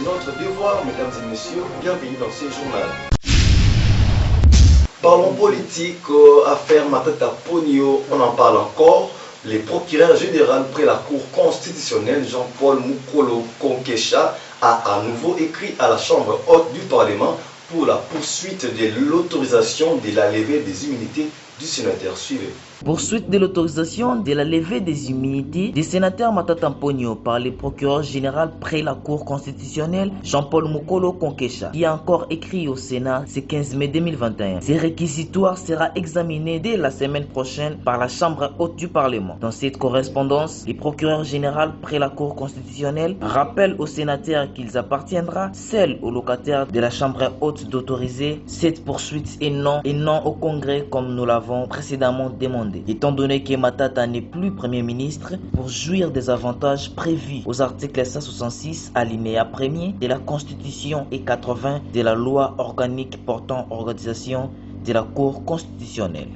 c'est notre devoir, mesdames et messieurs. Bienvenue dans ce journal. Parlons politique, affaire Matata Ponyo, on en parle encore. Le procureur général près la Cour constitutionnelle, Jean-Paul Mukolo Konkesha, a à nouveau écrit à la Chambre haute du Parlement pour la poursuite de l'autorisation de la levée des immunités du sénateur. Suivez. Poursuite de l'autorisation de la levée des immunités du sénateur Matata Ponyo par le procureur général près la Cour constitutionnelle Jean-Paul Mukolo Konkesha, qui a encore écrit au Sénat ce 15 mai 2021. Ces réquisitoire sera examiné dès la semaine prochaine par la Chambre haute du Parlement. Dans cette correspondance, le procureur général près la Cour constitutionnelle rappelle aux sénateurs qu'il appartiendra seul aux locataires de la Chambre haute d'autoriser cette poursuite et non au Congrès comme nous l'avons précédemment demandé. Étant donné que Matata n'est plus Premier ministre, pour jouir des avantages prévus aux articles 166 alinéa 1er de la Constitution et 80 de la loi organique portant organisation de la Cour constitutionnelle.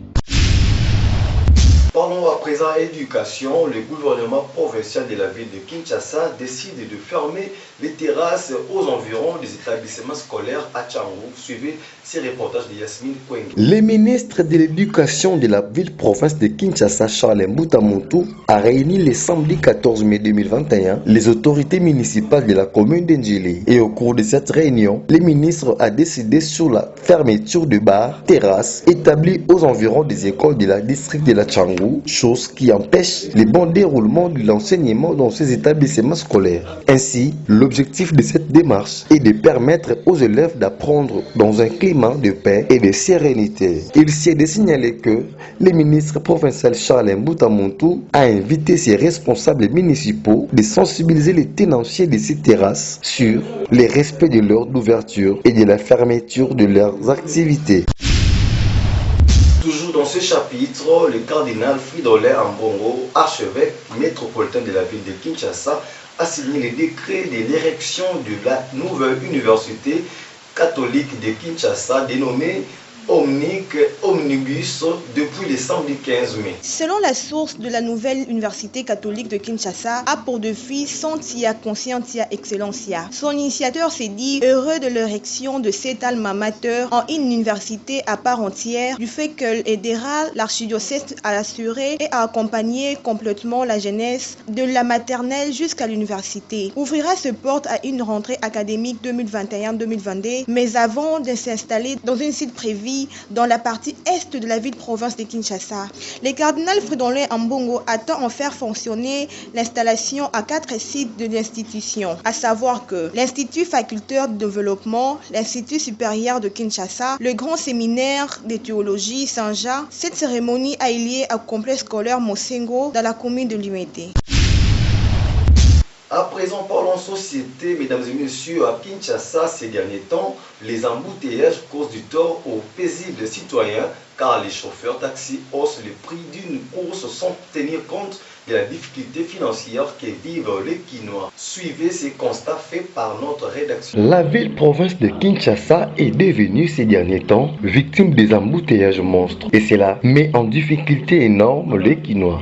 Parlons à présent éducation. Le gouvernement provincial de la ville de Kinshasa décide de fermer les terrasses aux environs des établissements scolaires à Tchangou. Suivez ces reportages de Yasmine Kwenge. Le ministre de l'Éducation de la ville-province de Kinshasa, Charles Mbutamuntu, a réuni le samedi 14 mai 2021 les autorités municipales de la commune d'Endjili. Et au cours de cette réunion, le ministre a décidé sur la fermeture de bars, terrasses établies aux environs des écoles de la district de la Tchangou, chose qui empêche le bon déroulement de l'enseignement dans ces établissements scolaires. Ainsi, l'objectif de cette démarche est de permettre aux élèves d'apprendre dans un climat de paix et de sérénité. Il s'est de signaler que le ministre provincial Charles Mbutamuntu a invité ses responsables municipaux de sensibiliser les tenanciers de ces terrasses sur le respect de l'heure d'ouverture et de la fermeture de leurs activités. Toujours dans ce chapitre, le cardinal Fridolin Ambongo, archevêque métropolitain de la ville de Kinshasa, a signé le décret de l'érection de la nouvelle université catholique de Kinshasa dénommée Omnibus depuis le samedi 15 mai. Selon la source de la nouvelle université catholique de Kinshasa, a pour défi Santia Conscientia Excellencia. Son initiateur s'est dit heureux de l'érection de cet alma mater en une université à part entière, du fait qu'elle aidera l'archidiocèse à assurer et à accompagner complètement la jeunesse de la maternelle jusqu'à l'université. Ouvrira ses portes à une rentrée académique 2021-2022, mais avant de s'installer dans un site prévu dans la partie est de la ville-province de Kinshasa. Le cardinal Fridolin Ambongo attend en faire fonctionner l'installation à 4 sites de l'institution, à savoir que l'Institut facultaire de développement, l'Institut supérieur de Kinshasa, le grand séminaire de théologie Saint-Jean. Cette cérémonie a eu lieu au complexe scolaire Mosengo dans la commune de Limete. À présent, parlons société, mesdames et messieurs, à Kinshasa, ces derniers temps, les embouteillages causent du tort aux paisibles citoyens car les chauffeurs taxis haussent le prix d'une course sans tenir compte de la difficulté financière que vivent les Kinois. Suivez ces constats faits par notre rédaction. La ville-province de Kinshasa est devenue ces derniers temps victime des embouteillages monstres et cela met en difficulté énorme les Kinois.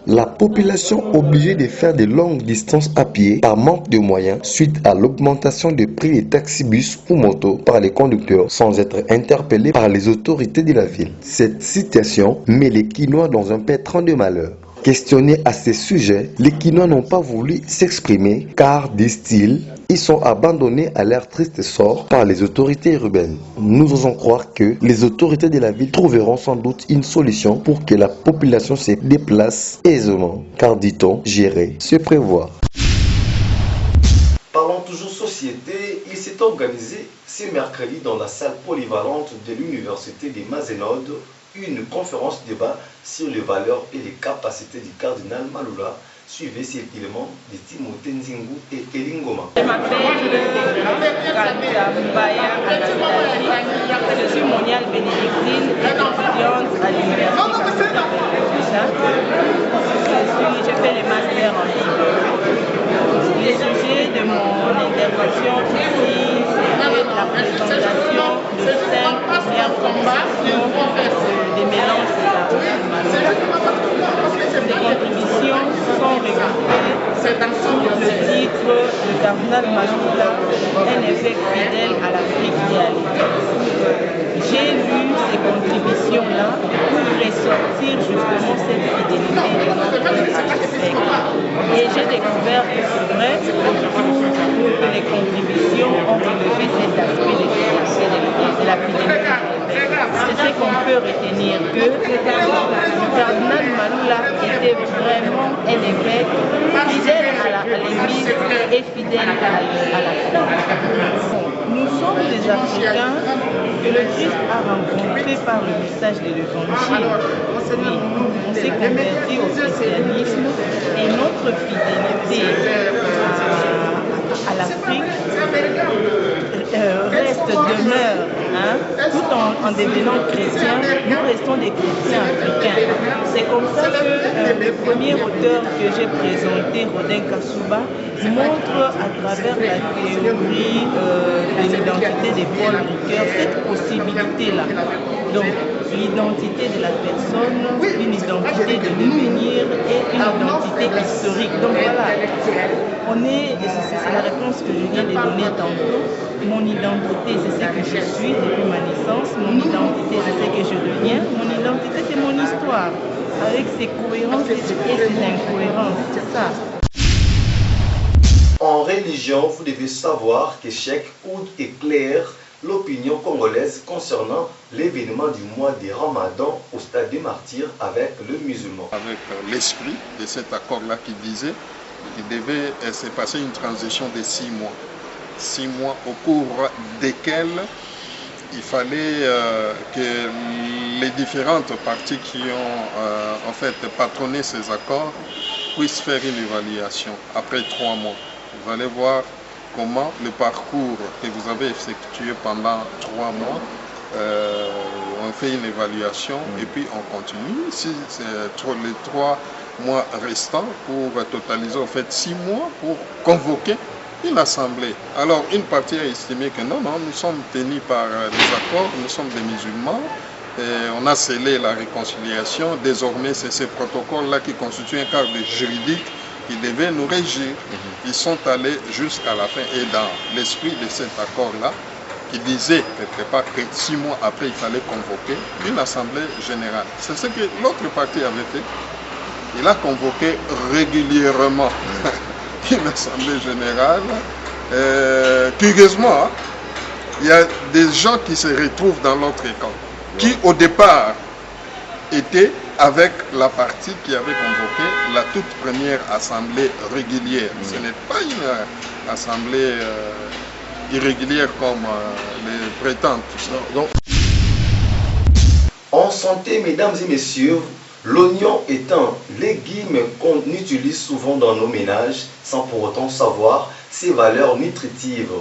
La population obligée de faire de longues distances à pied par manque de moyens suite à l'augmentation des prix des taxibus ou motos par les conducteurs sans être interpellés par les autorités de la ville. Cette situation met les Kinois dans un pétrin de malheur. Questionnés à ces sujets, les Kinois n'ont pas voulu s'exprimer car, disent-ils, ils sont abandonnés à leur triste sort par les autorités urbaines. Nous osons croire que les autorités de la ville trouveront sans doute une solution pour que la population se déplace aisément. Car, dit-on, gérer, se prévoir. Parlons toujours société, il s'est organisé ce mercredi dans la salle polyvalente de l'université de Mazenod une conférence débat sur les valeurs et les capacités du cardinal Malula. Suivez ces éléments de Timothée Nzingu et Elingoma. Je m'appelle Kata Mbaya Katatali. Je suis moniale bénédictine étudiante à l'université. Je fais le master en Le sujet de mon intervention ici, c'est la présentation de 5 premières contributions des mélanges de cardinal Malula. Ces contributions sont regroupées sous le titre de Cardinal Malula, un évêque fidèle à l'Afrique et à l'Église. J'ai lu ces contributions-là pour ressortir justement cette fidélité de notre archevêque. Et j'ai découvert que c'est vrai, toutes les contributions ont relevé cet aspect de la fidélité. C'est ce qu'on peut retenir, que le cardinal Malula était vraiment un évêque fidèle à l'Église et fidèle à l'Afrique. Nous sommes des Africains que le Christ a rencontrés par le message de l'Évangile. On s'est converti au christianisme et notre fidélité à l'Afrique demeure. Tout en devenant chrétiens, nous restons des chrétiens africains. C'est comme ça que le premier auteur que j'ai présenté, Rodin Kasuba, montre à travers la théorie de l'identité de Paul Ricoeur cette possibilité-là. Donc, l'identité de la personne, une identité de devenir et une identité historique. Donc voilà, c'est la réponse que je viens de donner tantôt. Mon identité, c'est ce que je suis depuis ma naissance. Mon identité, c'est ce que je deviens. Mon identité, c'est mon histoire, avec ses cohérences et ses incohérences. C'est ça. En religion, vous devez savoir que Cheikh Oud éclaire l'opinion congolaise concernant l'événement du mois de Ramadan au stade des martyrs avec le musulman. Avec l'esprit de cet accord-là qui disait qu'il devait se passer une transition de 6 mois. 6 mois au cours desquels il fallait que les différentes parties qui ont en fait patronné ces accords puissent faire une évaluation après 3 mois. Vous allez voir comment le parcours que vous avez effectué pendant 3 mois, on fait une évaluation et puis on continue. Si c'est les 3 mois restants pour totaliser en fait 6 mois pour convoquer une assemblée. Alors une partie a estimé que non, nous sommes tenus par des accords, nous sommes des musulmans, et on a scellé la réconciliation. Désormais, c'est ces protocoles-là qui constituent un cadre juridique qui devait nous régir. Ils sont allés jusqu'à la fin et dans l'esprit de cet accord-là, qui disait quelque part que 6 mois après, il fallait convoquer une assemblée générale. C'est ce que l'autre parti avait fait. Il a convoqué régulièrement une assemblée générale. Curieusement, il y a des gens qui se retrouvent dans l'autre camp, qui au départ étaient avec la partie qui avait convoqué la toute première assemblée régulière. Ce n'est pas une assemblée irrégulière comme les prétendent. Donc, en santé, mesdames et messieurs, l'oignon est un légume qu'on utilise souvent dans nos ménages sans pour autant savoir ses valeurs nutritives.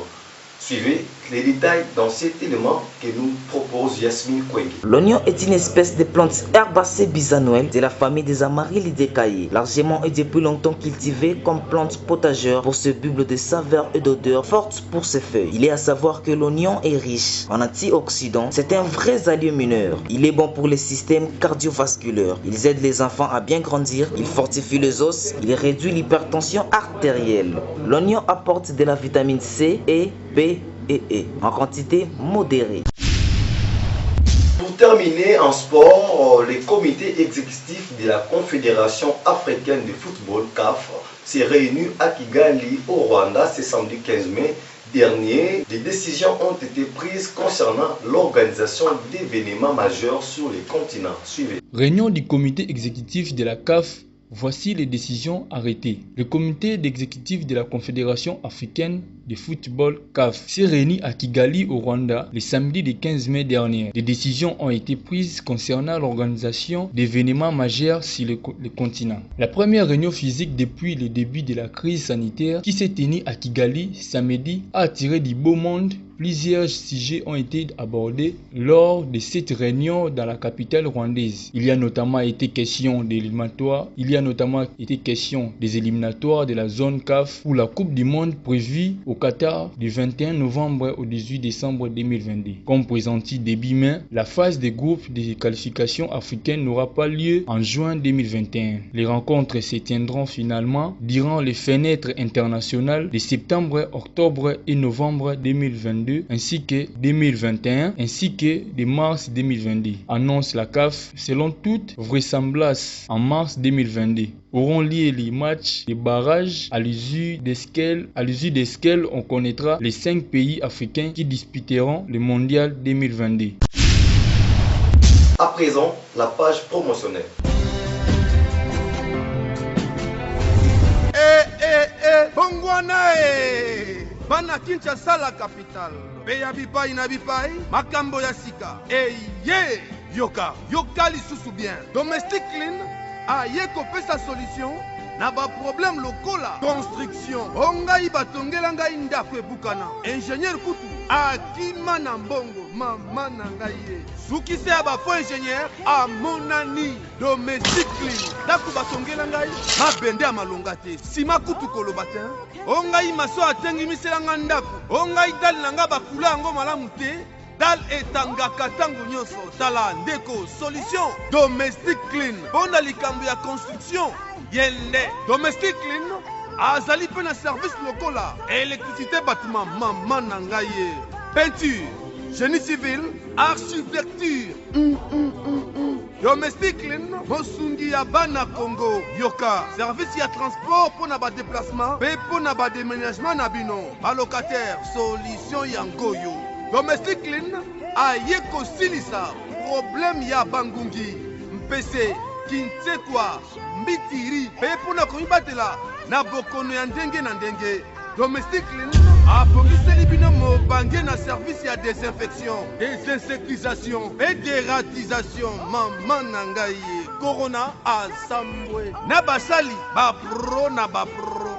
Suivez les détails dans cet élément que nous propose Yasmine Kwenge. L'oignon est une espèce de plante herbacée bisannuelle de la famille des Amaryllidaceae, largement et depuis longtemps cultivée comme plante potagère pour ce buble de saveurs et d'odeurs fortes pour ses feuilles. Il est à savoir que l'oignon est riche en antioxydants, c'est un vrai allié mineur. Il est bon pour les systèmes cardiovasculaires, il aide les enfants à bien grandir, il fortifie les os, il réduit l'hypertension artérielle. L'oignon apporte de la vitamine C, E, B et E en quantité modérée. Pour terminer en sport, le comité exécutif de la Confédération africaine de football CAF s'est réuni à Kigali au Rwanda ce samedi 15 mai dernier. Des décisions ont été prises concernant l'organisation d'événements majeurs sur les continents. Suivez. Réunion du comité exécutif de la CAF. Voici les décisions arrêtées. Le comité d'exécutif de la Confédération africaine de football CAF s'est réuni à Kigali au Rwanda le samedi du 15 mai dernier. Des décisions ont été prises concernant l'organisation d'événements majeurs sur le continent. La première réunion physique depuis le début de la crise sanitaire qui s'est tenue à Kigali samedi a attiré du beau monde plusieurs sujets ont été abordés lors de cette réunion dans la capitale rwandaise. Il y a notamment été question des éliminatoires, des éliminatoires de la zone CAF pour la Coupe du Monde prévue au Qatar du 21 novembre au 18 décembre 2022. Comme présenté début mai, la phase des groupes de qualification africaine n'aura pas lieu en juin 2021. Les rencontres se tiendront finalement durant les fenêtres internationales de septembre, octobre et novembre 2022 ainsi que 2021 ainsi que de mars 2022. Annonce la CAF. Selon toute vraisemblance, en mars 2022 auront lieu les matchs de barrage. À l'issue desquels on connaîtra les 5 pays africains qui disputeront le mondial 2022. À présent, la page promotionnelle. Bongwana bana Kinshasa la capitale. Beya bipai na bipai, makambo ya sika. Ye yoka lisusu bien. Domestic clean aye kopesa solution na ba problème lokola construction. Ongai batongela ngai ndako ebukana. Ingénieur kutu akima na mbongo mama na ngai ye. Suki se aba fo ingénieur amonani domestic clean. Ndako batongela ngai mabende ya malonga te. Sima kutu koloba te. Ongai maso atengi misela nga ndako. Ongai dal nanga bakula yango malamu te. Dal etangaka tango nyonso. Tala ndeko solution domestic clean. Bona likambo ya construction yende domestic clean azali pe na service lokola électricité bâtiment mama na ngai ye. Peinture, génie civil, architecture. Domestic clean mosungi ya bana Congo yoka service ya transport pour na ba déplacement pe pour na ba déménagement na bino ba locataire solution ya ngoyo. Domestic clean aye kosilisa problème ya bangungi mpese kintekwa mbitiri pe pona komibatela na bokono ya ndenge na ndenge. Domestic clean abongiseli bino mobange na service ya désinfection, désinsectisation et dératisation mama na ngai corona asambwe na basali ba pro na ba pro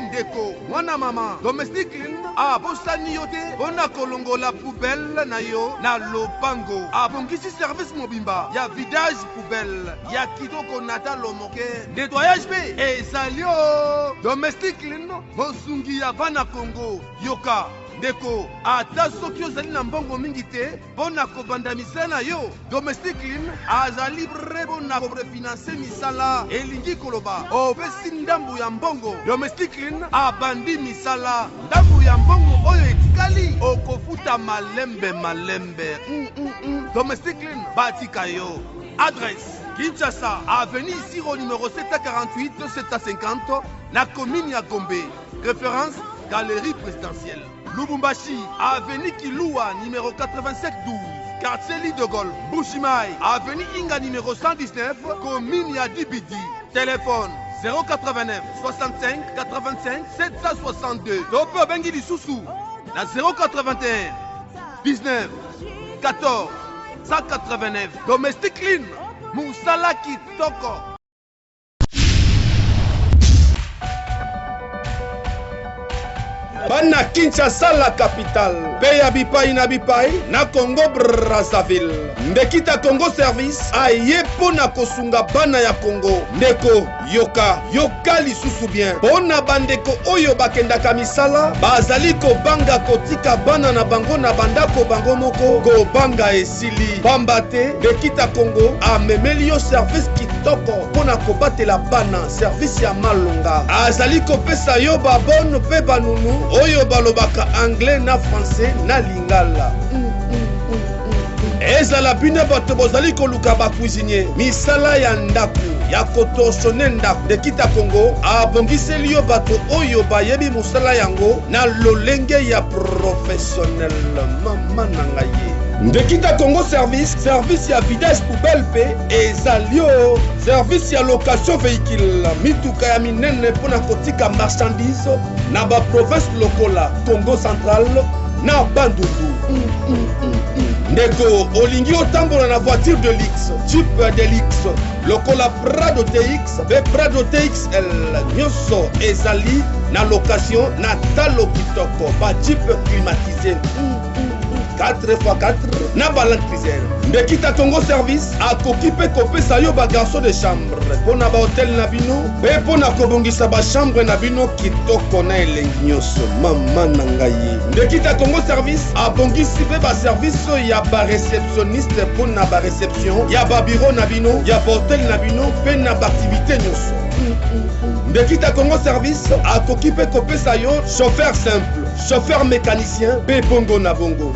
ndeko mwana mama. Domestic clean abosani yo te mpona kolongola poubelle na yo na lopango. Abongisi service mobimba ya vidage poubelle ya kitoko nata lomoke nettoyage pe ezali yo. Domestic clean mosungi ya bana Congo yoka ndeko ata soki ozali na mbongo mingi te mpona kobanda misala na yo. Domestic clean azali brebo na korefinanse misala elingi koloba opesi ndambu ya mbongo. Domestic clean abandi misala ndambu ya mbongo oyo etikali okofuta malembe. Domestic clean batika yo. Adresse Kinshasa, avenue Siro numéro 748 750 na commune ya Gombe. Référence Galerie présidentielle. Lubumbashi, avenue Kilua numéro 8712 quartier Lit de Gaulle. Bushimai, avenue Inga numéro 119 commune ya Dibidi. Téléphone 089 65 85 762. Topo bengi lisusu na 081 19 14 189. Domestic clean musala kitoko. Bana Kinshasa la capitale. Beya bipai na bipai na Congo Brazzaville. Ndekita Congo service aye pona kosunga bana ya Congo. Ndeko yoka lisusu bien. Pona bandeko oyo bakendaka misala bazali kobanga kotika bana na bango na bandako bango moko kobanga esili. Pamba te Ndekita Congo amemeli yo service kitoko pona kobatela bana service ya malonga. Azali kopesa yo babone pe banunu oyo balobaka anglais na français na lingala. Ezala bina bato bozali koluka ba cuisinier misala ya ndaku ya kotoshone ndako. Ndekita Congo abongiseli yo bato oyo bayebi musala yango na lolenge ya professionnel mama na ngai. Ndekita Congo service ya vidage poubelle pe ezali yo. Service ya location véhicule mituka ya minene pona kotika marchandise na ba province lokola Congo central na Bandundu. ndeko olingi otambola na voiture de luxe type Delix lokola Prado TX pe Prado TXL nyonso ezali na location na talo kitoko ba type climatisé 4x4 na balan crisel ndekita Congo service akoki pe kopesa yo ba garçon de chambre pona ba hotel na bino pe pona kobongisa ba chambre na bino kitoko na elengi nyonso mama na ngai ndekita Congo service abongisi pe ba service ya ba réceptionniste pona ba réception ya ba bureau na bino ya ba hotel na bino pe na ba activité nyonso ndekita Congo service akoki pe kopesa yo chauffeur simple chauffeur mécanicien pe bongo na bongo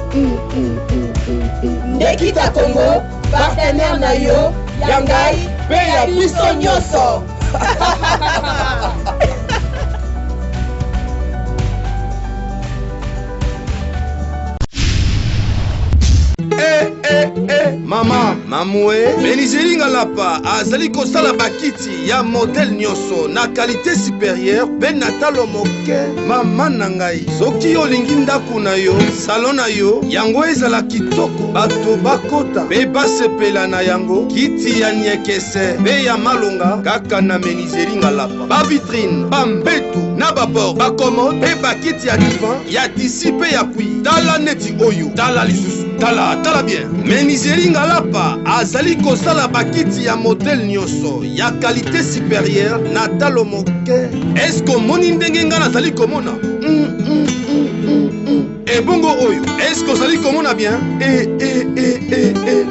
Ndekita Congo partenaire na yo ya ngai pe ya biso nyonso. Mama, mamoué, Benizeli Ngalapa, azali kosala bakiti ya modèle nyonso na qualité supérieure pe natalo moke mama nangai. Soki olingi ndaku na yo, salon na yo, yango ezala kitoko, bato bakota pe basepela na yango, kiti ya nyekese pe ya malonga kaka na Benizeli Ngalapa. Ba vitrine, ba mbetu, na ba bord, ba commode pe bakiti ya divan, ya tisi pe ya pui. Tala neti oyo, tala lisusu. Tala bien. Benizeli Ngalapa azali kosala bakiti ya modèle nyonso ya qualité supérieure na talo moke. Est-ce que moni ndenge nga nazali komona? Ebongo oyo, est-ce que ozali komona bien?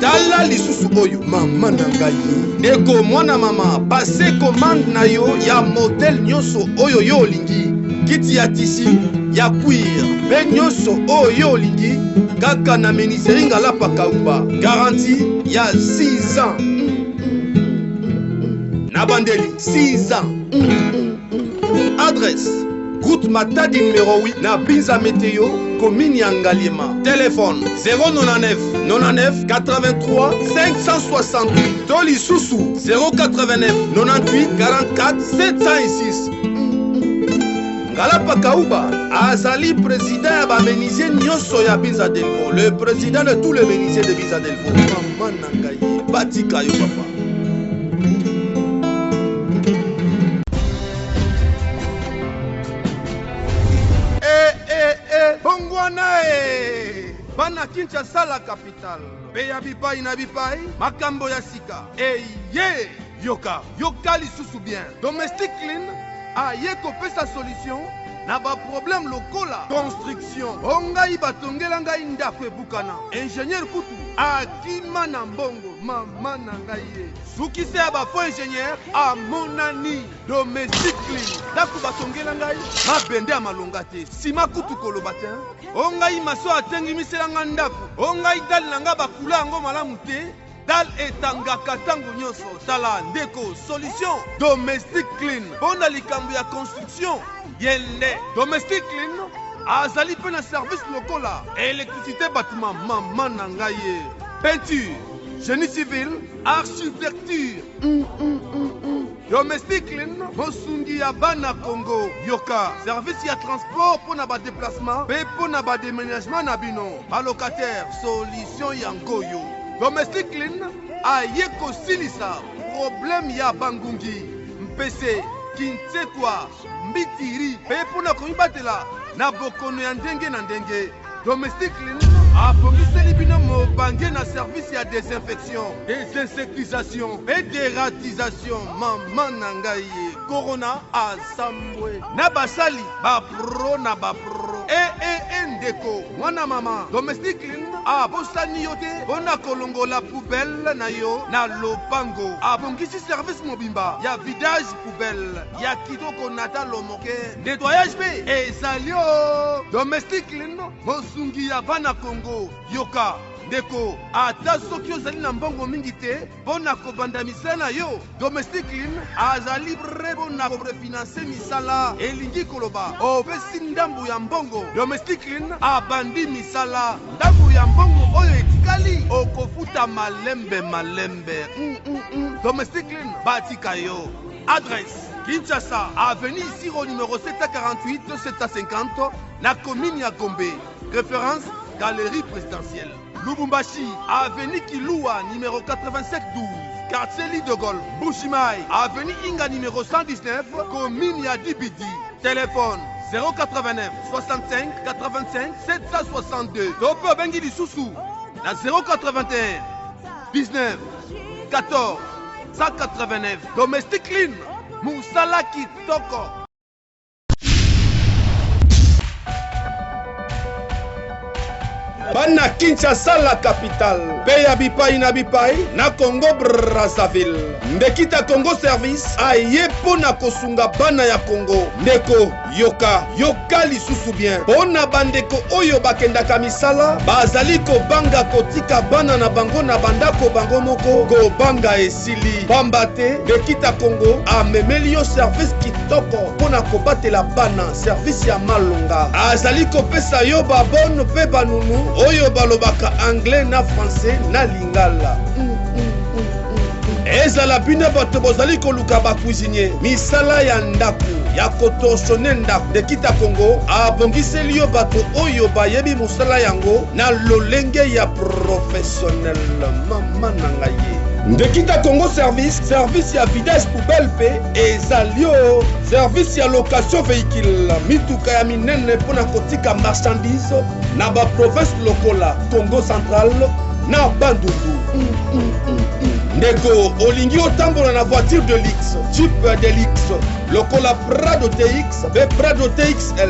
Tala lisusu oyo, mama na ngai. Ndeko mwana mama, passe commande na yo ya modèle nyonso oyo yo olingi. Kiti ya tisi, ya cuir, pe nyonso oyo olingi. Kaka na Benizeli Ngalapa Kaumba. Garantie ya 6 ans. Nabandeli 6 ans. Adresse route Matadi numéro 8 na Binza Météo, commune ya Ngaliema. Téléphone 099 99 83 568. Toli Soussou 089 98 44 706. Ngalapa Kaouba azali président ya ba menuisier nyonso ya Binza Delvaux, le président de tous les menuisiers de Binza Delvaux. Mama nangai batika yo papa. Bongwana bana Kinshasa la capitale. Beya bipai na bipai makambo ya sika. Ye yoka lisusu bien. Domestic clean aye kopesa solution na ba problème lokola construction ongai batongela ngai ndako ebukana ingénieur kutu akima na mbongo mama na ngai suki se ba fo ingénieur amonani domestic clean ndako batongela ngai mabende ya malonga te sima kutu koloba te ongai maso atengi misela nga ndako ongai dali na nga bakula yango malamu te dal etangaka tango nyonso tala ndeko solution domestic clean mpona likambo ya construction yende domestic clean azali pe na service lokola électricité bâtiment mama na ngai ye peinture génie civil architecture domestic clean mosungi ya bana Congo yoka service ya transport mpona ba déplacement pe mpona ba déménagement na bino balocataire solution ya ngoyo domestic clean aye kosilisa problème ya bangungi mpese kintetwa mbitiri pe mpona komibatela na bokono ya ndenge na ndenge domestic clean abongiseli bino mobange na service ya désinfection désinsectisation et dératisation mama na ngai corona asambwe na basali bapro na bapro ndeko mwana mama domestic clean abosani yo te mpona kolongola poubelle na yo na lopango abongisi service mobimba ya vidage poubelle ya kitoko na talo moke nettoyage mpe ezali o domestic clean mosungi ya bana Congo yoka ndeko ata soki ozali na mbongo mingi te mpona kobanda misala na yo domestic clean azali bre mpona korefinanse misala elingi koloba opesi ndambu ya mbongo domestic clean abandi misala ndambu ya mbongo oyo etikali okofuta malembe domestic clean batika yo adresse Kinshasa avenue Isiro numéro 748 750 na commune ya Gombe référence galerie présidentielle. Lubumbashi, avenue Kiloua, numéro 8712. Quartier Lit de Gaulle, Bushimai, avenue Inga numéro 119, commune Yadibidi. Téléphone 089 65 85 762. Topo Bengi Lisusu, na 081 19 14 189. Domestic Clean, Moussala Kitoko. Bana Kinshasa la capitale, Peya Bipai na Bipai, na Congo Brazzaville. Ndekita Congo Service, aye pona kosunga bana ya Congo. Ndeko, yoka lisusu bien. Pona bandeko oyo bakendaka misala, bazali ko banga kotika bana na bango na bandako bango moko, ko banga esili. Pambate, Ndekita Congo, amemeli yo service kitoko, pona kobatela bana, service ya malunga. Azali ko pesa yo babon pe banunu, oyo balobaka anglais na français na lingala. Ezala bina bato bozali koluka ba cuisinier misala ya ndaku ya kotoshone ndaku. Ndekita Congo abongiseli yo bato oyo bayebi musala yango na lolenge ya professionnel. Mama na ngai Ndekita Congo service ya vidage poubelle pe ezali yo. Service ya location véhicule mituka ya minene pona kotika marchandise na ba province lokola Congo central na Bandundu. Ndeko olingi otambola na voiture de luxe, type de luxe, lokola Prado TX, be Prado TXL,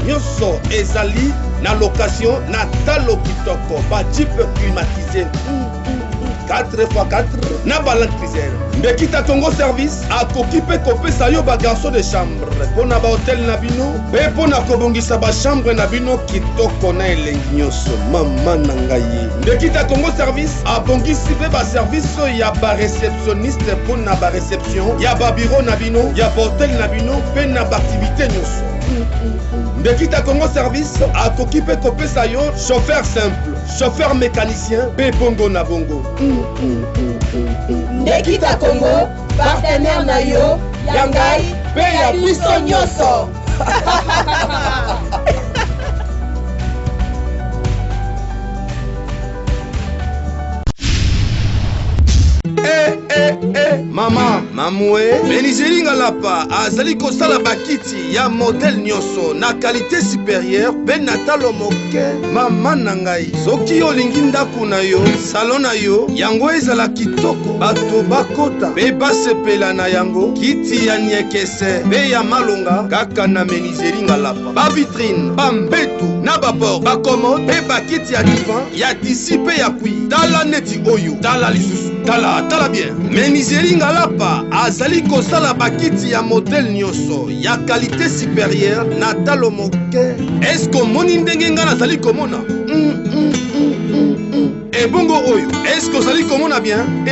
nyoso ezali na location na talo kitoko, ba jeep climatisé 4x4 na balantrizer. Ndekita Congo service akokipe kopesa yo ba garçon de chambre pona ba hotel na bino pe pona kobongisa ba chambre na bino kitoko na elengi nyonso. Mama na ngai Ndekita Congo service abongisi pe ba service ya ba réceptionniste pona ba réception ya ba bureau na bino ya ba hotel na bino pe na ba activité nyonso. Ndekita Congo service akokipe kopesa yo chauffeur simple, chauffeur mécanicien pe bongo na bongo. Ndekita Congo, partenaire na yo, yangai, pe ya biso nyonso. Mama, mamoué, Benizeringa lapa, azali kosala bakiti ya modèle nyonso na qualité supérieure, ben natalo moke, mama nangai. Soki olingi ndaku na yo, salon na yo, yango ezala kitoko, bato bakota, pe basepela na yango, kiti ya nyekese, pe ya malunga, kaka na Benizeringa lapa. Ba vitrine, ba mbetu, na ba bord, ba commode, pe bakiti ya divan, ya tisi pe ya kui. Tala neti oyo, tala lisusu. Tala bien. Benizeringa lapa azali kosala bakiti ya modèle nyonso ya qualité supérieure na talo moke. Esko moni ndenge nga nazali komona? Ebongo oyo, esko ozali komona bien?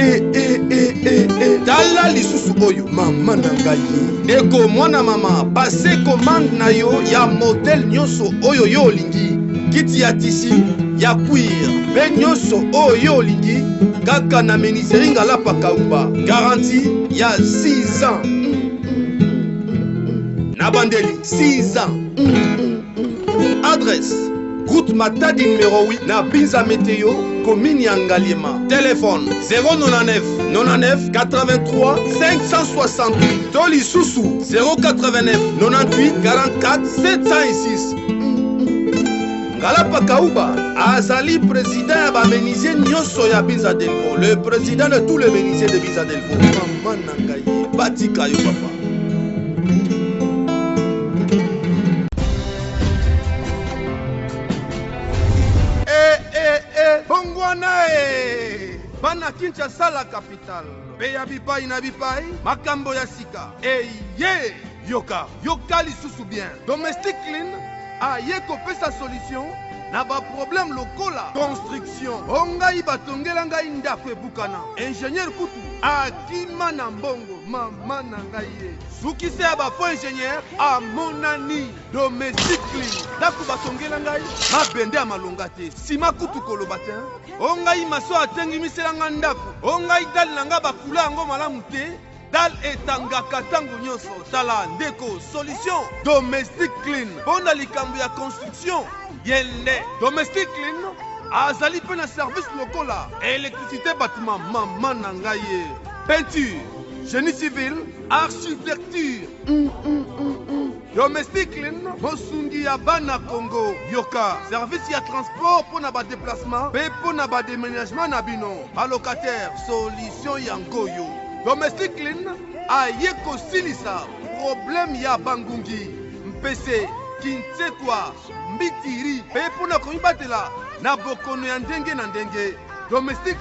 Tala lisusu oyo, mama na ngai. Ndeko mwana mama, pase commande na yo ya modèle nyonso oyo yo olingi. Kiti ya tisi, ya cuir, pe nyonso oyo olingi. Kaka na Benizeringa lapa kauba. Garantie ya 6 ans. Nabandeli 6 ans. Adresse route Matadi numéro 8 na Binza Météo, commune Yangaliema. Téléphone 099 99 83 568. Toli Soussou 089 98 44 706. Galapa Kauba, Azali président ya ba menuisier nyonso ya Binza Delvaux, le président de tous les menuisiers de Binza Delvaux. Mama nangai, batika yo papa. Bongwana bana Kinshasa la capitale. Peya bipai na bipai, makambo ya sika. Ye, yoka lisusu bien. Domestic clean. Aye kopesa solution na ba problème lokola construction. Ongai batongela ngai ndako ebukana. Ingénieur kutu akima na mbongo mama na ngai. Suki se ba fo ingénieur amonani domestic clean. Ndako batongela ngai mabende ya malonga te. Sima kutu koloba te. Ongai maso atengi misela nga ndako. Ongai dal nanga bakula yango malamu te. Dal etangaka tango nyonso. Tala ndeko solution domestic clean. Bonda likambo ya construction yende domestic clean azali pe na service lokola électricité bâtiment mama na ngai ye peinture génie civil architecture domestique mosungi ya bana Congo yoka service ya transport pour na ba déplacement pe pour na ba déménagement na bino allocataire solution ya ngoyo domestique aye kosilisa problème ya bangungi mpese kinsekwa mbitiri pe pour na komibatela na bokono ya ndenge na ndenge domestique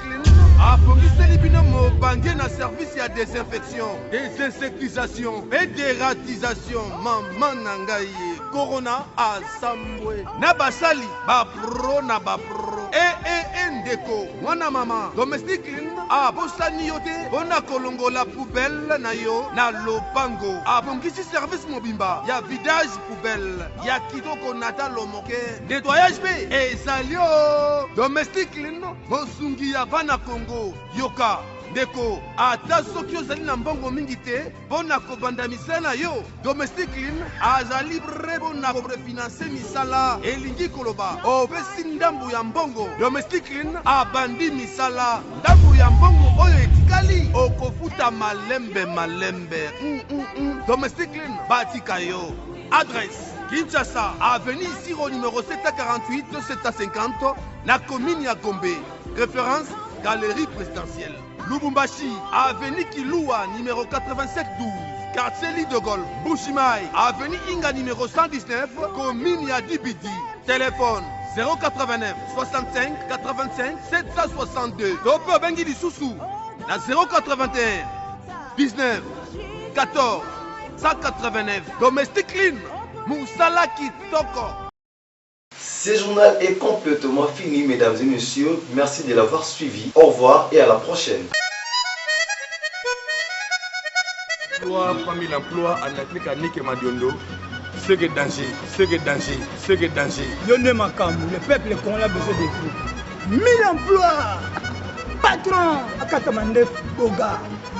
abongiseli bino mobange na service ya désinfection désinsectisation et dératisation mama na ngai corona asambwe na basali bapro na bapro ndeko mwana mama domestique abosani yo te mpona kolongola poubelle na yo na lopango abongisi service mobimba ya vidage poubelle ya kitoko nata lomoke nettoyage mpe ezali o domestique mosungi ya bana Congo yoka ndeko ata soki ozali na mbongo mingi te mpona kobanda misala na yo domestique azali libre mpona korefinanse misala elingi koloba opesi ndambu ya mbongo domestique abandi misala ndambu ya mbongo oyo etikali okofuta malembe domestique batika yo adresse Kinshasa avenue Siro numéro 748 750 na commune ya Gombe référence galerie présidentielle Lubumbashi, avenue Kilua, numéro 8712, quartier Lit de Gaulle, Bushimai, avenue Inga, numéro 119, commune Yadibidi. Téléphone 089 65 85 762. Dopo Bengi di Soussou, la 081 19 14 189. Domestique Line, Moussala Kitoko. Ce journal est complètement fini, mesdames et messieurs. Merci de l'avoir suivi. Au revoir et à la prochaine. Parmi l'emploi, en Afrique, à Nick et Madiondo, ce qui est danger, ce qui est danger, ce qui est danger. Yonne Makamou, le peuple congolais a besoin de vous. 1000 emplois. Patron, Akatamandef Boga,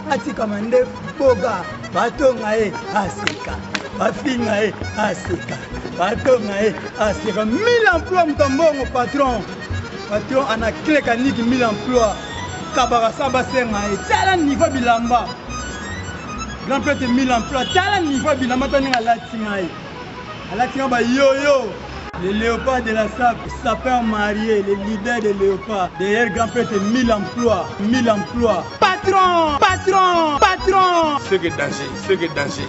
Atikamandef Boga, Batongae, Aseka, Bafingae, Aseka. Batongae, Aseka. 1000 emplois, Mtambongo, patron. Patron, on a clé Kanik 1000 emplois. Kabarasamba Sengae, Tala niveau Bilamba. Grand prêtre 1000 emplois, Tala niveau Bilamba, Tani à Latingae. À Latingae, yo-yo. Les léopards de la SAP, sapeurs mariés, les leaders des léopards. Derrière grand prêtre 1000 emplois, 1000 emplois. Patron, patron, patron. Ce qui est danger, ce qui est danger.